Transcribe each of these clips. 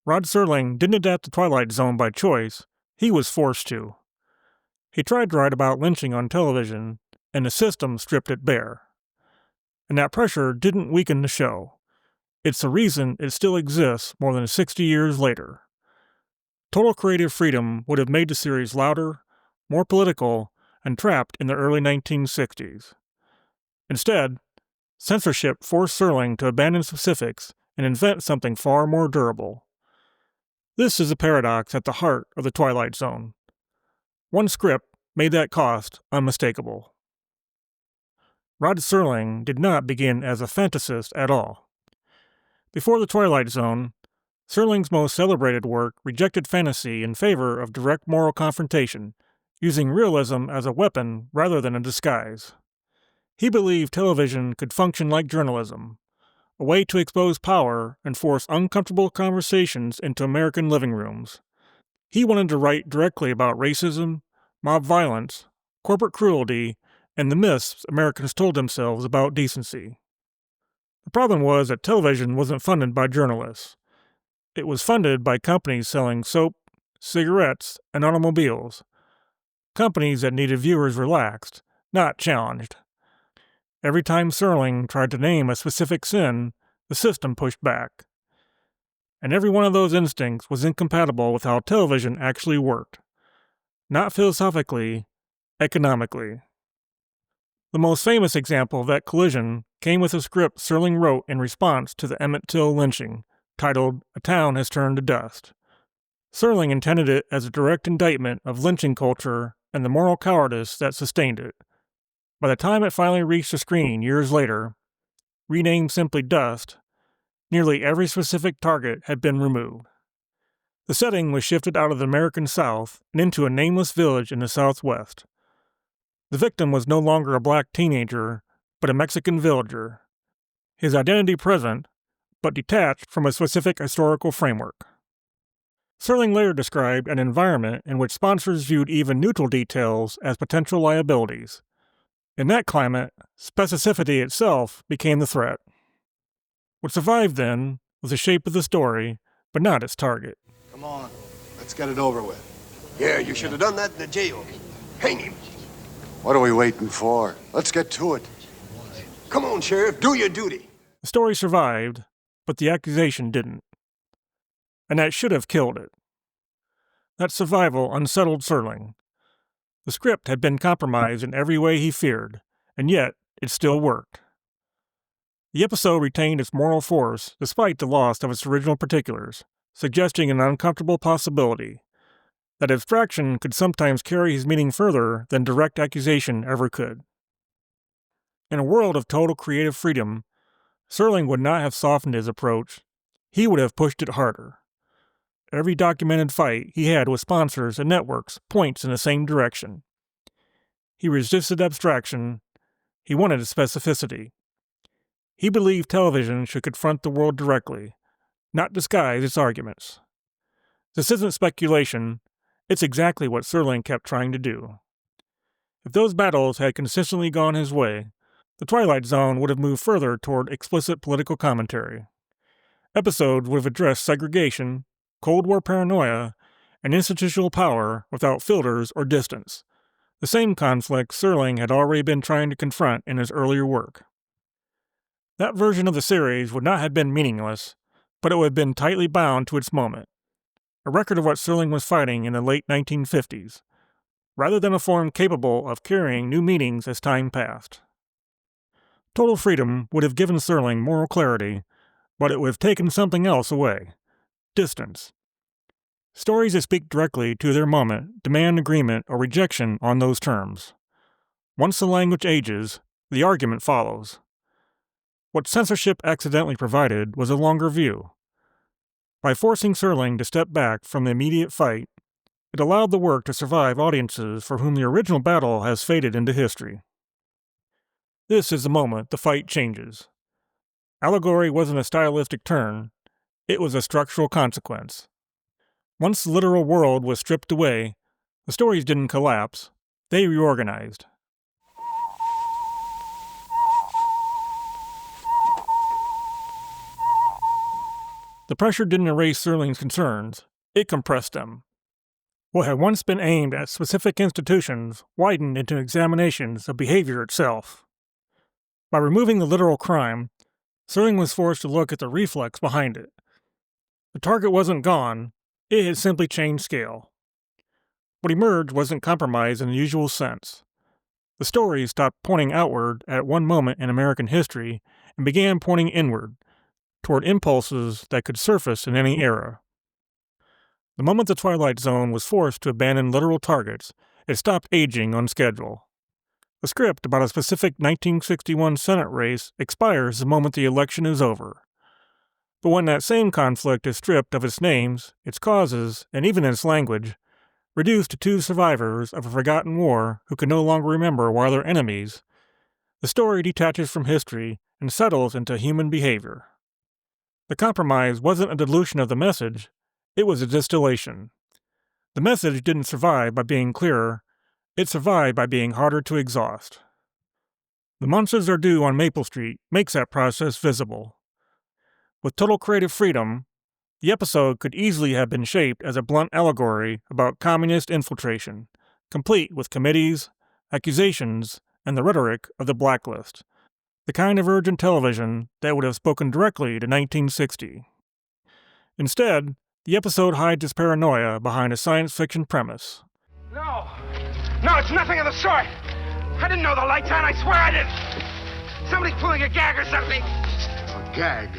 Rod Serling didn't adapt the Twilight Zone by choice, he was forced to. He tried to write about lynching on television, and the system stripped it bare. And that pressure didn't weaken the show. It's the reason it still exists more than 60 years later. Total creative freedom would have made the series louder, more political, and trapped in the early 1960s. Instead, censorship forced Serling to abandon specifics and invent something far more durable. This is a paradox at the heart of the Twilight Zone. One script made that cost unmistakable. Rod Serling did not begin as a fantasist at all. Before the Twilight Zone, Serling's most celebrated work rejected fantasy in favor of direct moral confrontation, using realism as a weapon rather than a disguise. He believed television could function like journalism, a way to expose power and force uncomfortable conversations into American living rooms. He wanted to write directly about racism, mob violence, corporate cruelty, and the myths Americans told themselves about decency. The problem was that television wasn't funded by journalists. It was funded by companies selling soap, cigarettes, and automobiles. Companies that needed viewers relaxed, not challenged. Every time Serling tried to name a specific sin, the system pushed back. And every one of those instincts was incompatible with how television actually worked. Not philosophically, economically. The most famous example of that collision came with a script Serling wrote in response to the Emmett Till lynching, titled A Town Has Turned to Dust. Serling intended it as a direct indictment of lynching culture and the moral cowardice that sustained it. By the time it finally reached the screen years later, renamed simply Dust, nearly every specific target had been removed. The setting was shifted out of the American South and into a nameless village in the Southwest. The victim was no longer a black teenager, but a Mexican villager. His identity present, but detached from a specific historical framework. Serling later described an environment in which sponsors viewed even neutral details as potential liabilities. In that climate, specificity itself became the threat. What survived then was the shape of the story, but not its target. Come on, let's get it over with. Yeah, you should have done that in the jail. Hang him. What are we waiting for? Let's get to it. Come on, Sheriff, do your duty. The story survived, but the accusation didn't. And that should have killed it. That survival unsettled Serling. The script had been compromised in every way he feared, and yet it still worked. The episode retained its moral force despite the loss of its original particulars, suggesting an uncomfortable possibility that abstraction could sometimes carry his meaning further than direct accusation ever could. In a world of total creative freedom, Serling would not have softened his approach, he would have pushed it harder. Every documented fight he had with sponsors and networks points in the same direction. He resisted abstraction, he wanted specificity. He believed television should confront the world directly, not disguise its arguments. This isn't speculation, it's exactly what Serling kept trying to do. If those battles had consistently gone his way, the Twilight Zone would have moved further toward explicit political commentary. Episodes would have addressed segregation, Cold War paranoia, and institutional power without filters or distance, the same conflicts Serling had already been trying to confront in his earlier work. That version of the series would not have been meaningless, but it would have been tightly bound to its moment, a record of what Serling was fighting in the late 1950s, rather than a form capable of carrying new meanings as time passed. Total freedom would have given Serling moral clarity, but it would have taken something else away: distance. Stories that speak directly to their moment demand agreement or rejection on those terms. Once the language ages, the argument follows. What censorship accidentally provided was a longer view. By forcing Serling to step back from the immediate fight, it allowed the work to survive audiences for whom the original battle has faded into history. This is the moment the fight changes. Allegory wasn't a stylistic turn, it was a structural consequence. Once the literal world was stripped away, the stories didn't collapse, they reorganized. The pressure didn't erase Serling's concerns, it compressed them. What had once been aimed at specific institutions widened into examinations of behavior itself. By removing the literal crime, Serling was forced to look at the reflex behind it. The target wasn't gone, it had simply changed scale. What emerged wasn't compromise in the usual sense. The story stopped pointing outward at one moment in American history and began pointing inward, toward impulses that could surface in any era. The moment the Twilight Zone was forced to abandon literal targets, it stopped aging on schedule. The script about a specific 1961 Senate race expires the moment the election is over. But when that same conflict is stripped of its names, its causes, and even its language, reduced to two survivors of a forgotten war who can no longer remember why they're enemies, the story detaches from history and settles into human behavior. The compromise wasn't a dilution of the message, it was a distillation. The message didn't survive by being clearer, it survived by being harder to exhaust. The Monsters Are Due on Maple Street makes that process visible. With total creative freedom, the episode could easily have been shaped as a blunt allegory about communist infiltration, complete with committees, accusations, and the rhetoric of the blacklist, the kind of urgent television that would have spoken directly to 1960. Instead, the episode hides its paranoia behind a science fiction premise. No, it's nothing of the sort. I didn't know the light's on, I swear I didn't. Somebody's pulling a gag or something. A gag.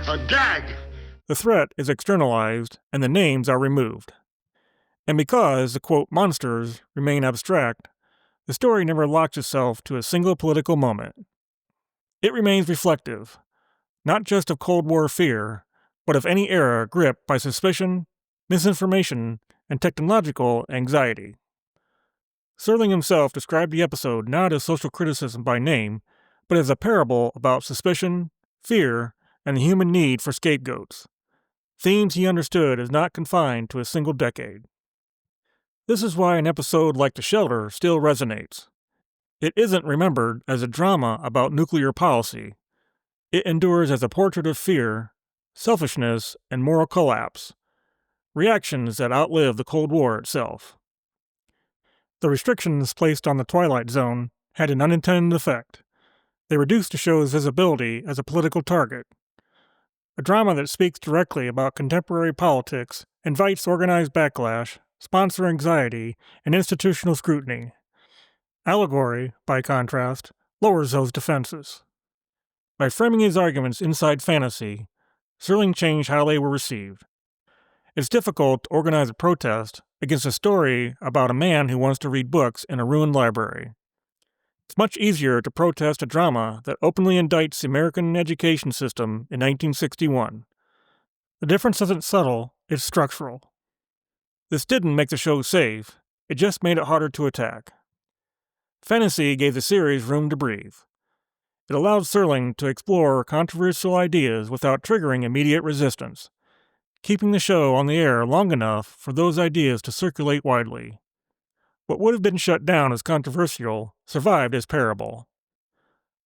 A gag! The threat is externalized, and the names are removed. And because the, quote, monsters remain abstract, the story never locks itself to a single political moment. It remains reflective, not just of Cold War fear, but of any era gripped by suspicion, misinformation, and technological anxiety. Serling himself described the episode not as social criticism by name, but as a parable about suspicion, fear, and the human need for scapegoats. Themes he understood as not confined to a single decade. This is why an episode like The Shelter still resonates. It isn't remembered as a drama about nuclear policy. It endures as a portrait of fear, selfishness, and moral collapse, reactions that outlive the Cold War itself. The restrictions placed on the Twilight Zone had an unintended effect. They reduced the show's visibility as a political target. A drama that speaks directly about contemporary politics invites organized backlash, sponsor anxiety, and institutional scrutiny. Allegory, by contrast, lowers those defenses. By framing his arguments inside fantasy, Serling changed how they were received. It's difficult to organize a protest against a story about a man who wants to read books in a ruined library. It's much easier to protest a drama that openly indicts the American education system in 1961. The difference isn't subtle, it's structural. This didn't make the show safe, it just made it harder to attack. Fantasy gave the series room to breathe. It allowed Serling to explore controversial ideas without triggering immediate resistance, keeping the show on the air long enough for those ideas to circulate widely. What would have been shut down as controversial survived as parable.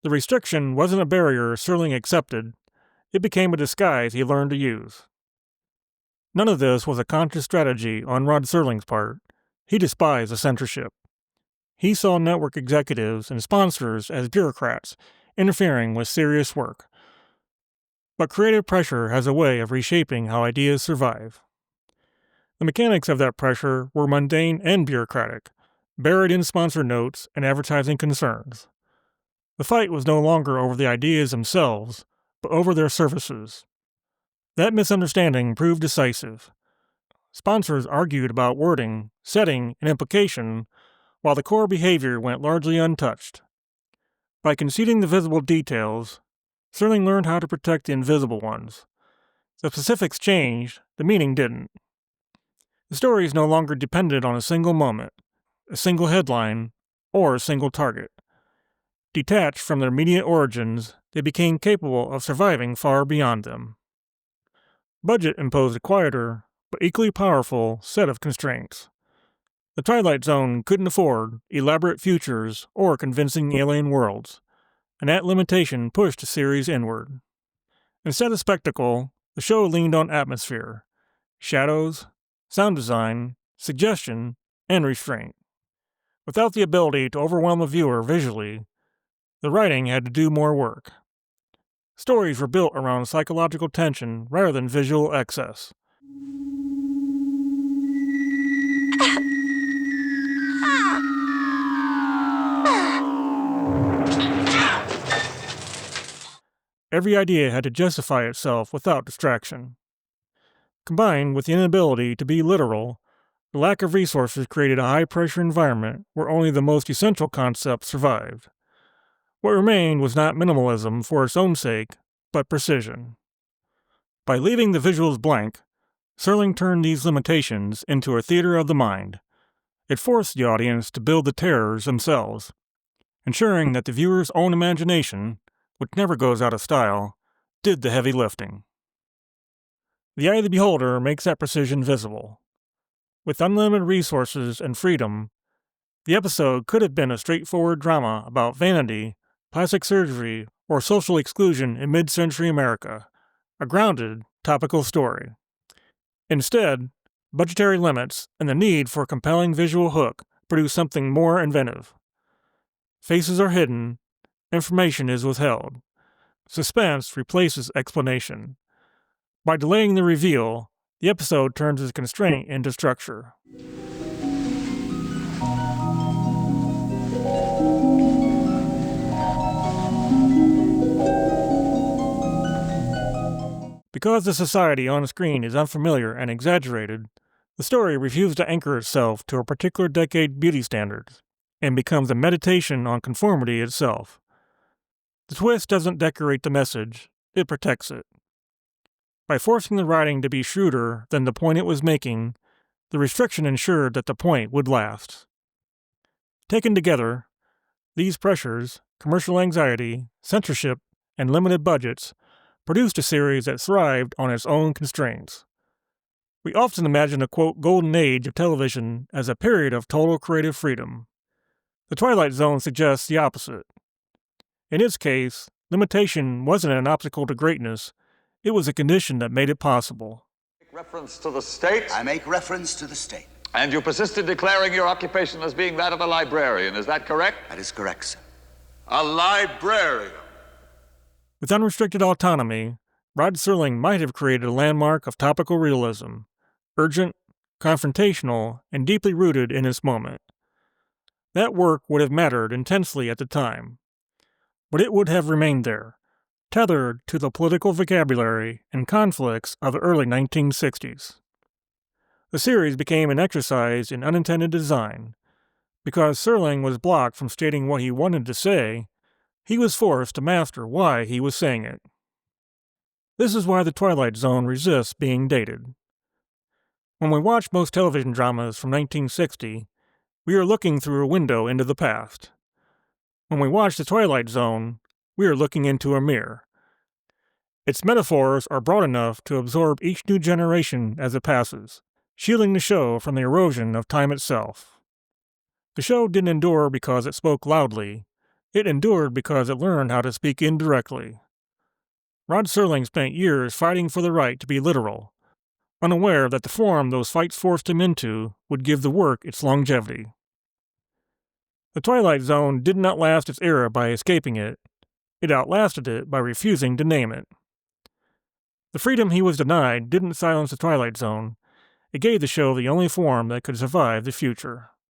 The restriction wasn't a barrier Serling accepted, it became a disguise he learned to use. None of this was a conscious strategy on Rod Serling's part. He despised the censorship. He saw network executives and sponsors as bureaucrats, interfering with serious work. But creative pressure has a way of reshaping how ideas survive. The mechanics of that pressure were mundane and bureaucratic, buried in sponsor notes and advertising concerns. The fight was no longer over the ideas themselves, but over their services. That misunderstanding proved decisive. Sponsors argued about wording, setting, and implication, while the core behavior went largely untouched. By conceding the visible details, Serling learned how to protect the invisible ones. The specifics changed, the meaning didn't. The stories no longer depended on a single moment, a single headline, or a single target. Detached from their immediate origins, they became capable of surviving far beyond them. Budget imposed a quieter, but equally powerful, set of constraints. The Twilight Zone couldn't afford elaborate futures or convincing alien worlds, and that limitation pushed the series inward. Instead of spectacle, The show leaned on atmosphere, shadows, sound design, suggestion, and restraint. Without the ability to overwhelm the viewer visually, the writing had to do more work. Stories were built around psychological tension rather than visual excess. Every idea had to justify itself without distraction. Combined with the inability to be literal, the lack of resources created a high-pressure environment where only the most essential concepts survived. What remained was not minimalism for its own sake, but precision. By leaving the visuals blank, Serling turned these limitations into a theater of the mind. It forced the audience to build the terrors themselves, ensuring that the viewer's own imagination, which never goes out of style, did the heavy lifting. The eye of the beholder makes that precision visible. With unlimited resources and freedom, the episode could have been a straightforward drama about vanity, plastic surgery, or social exclusion in mid-century America, a grounded, topical story. Instead, budgetary limits and the need for a compelling visual hook produce something more inventive. Faces are hidden, information is withheld. Suspense replaces explanation. By delaying the reveal, the episode turns its constraint into structure. Because the society on screen is unfamiliar and exaggerated, the story refuses to anchor itself to a particular decade beauty standards, and becomes a meditation on conformity itself. The twist doesn't decorate the message, it protects it. By forcing the writing to be shrewder than the point it was making, the restriction ensured that the point would last. Taken together, these pressures, commercial anxiety, censorship, and limited budgets, produced a series that thrived on its own constraints. We often imagine the quote golden age of television as a period of total creative freedom. The Twilight Zone suggests the opposite. In its case, limitation wasn't an obstacle to greatness, it was a condition that made it possible. Reference to the state? I make reference to the state. And you persist in declaring your occupation as being that of a librarian, is that correct? That is correct, sir. A librarian. With unrestricted autonomy, Rod Serling might have created a landmark of topical realism, urgent, confrontational, and deeply rooted in its moment. That work would have mattered intensely at the time, but it would have remained there, tethered to the political vocabulary and conflicts of the early 1960s. The series became an exercise in unintended design. Because Serling was blocked from stating what he wanted to say, he was forced to master why he was saying it. This is why The Twilight Zone resists being dated. When we watch most television dramas from 1960, we are looking through a window into the past. When we watch The Twilight Zone, we are looking into a mirror. Its metaphors are broad enough to absorb each new generation as it passes, shielding the show from the erosion of time itself. The show didn't endure because it spoke loudly. It endured because it learned how to speak indirectly. Rod Serling spent years fighting for the right to be literal, unaware that the form those fights forced him into would give the work its longevity. The Twilight Zone didn't outlast its era by escaping it. It outlasted it by refusing to name it. The freedom he was denied didn't silence the Twilight Zone. It gave the show the only form that could survive the future.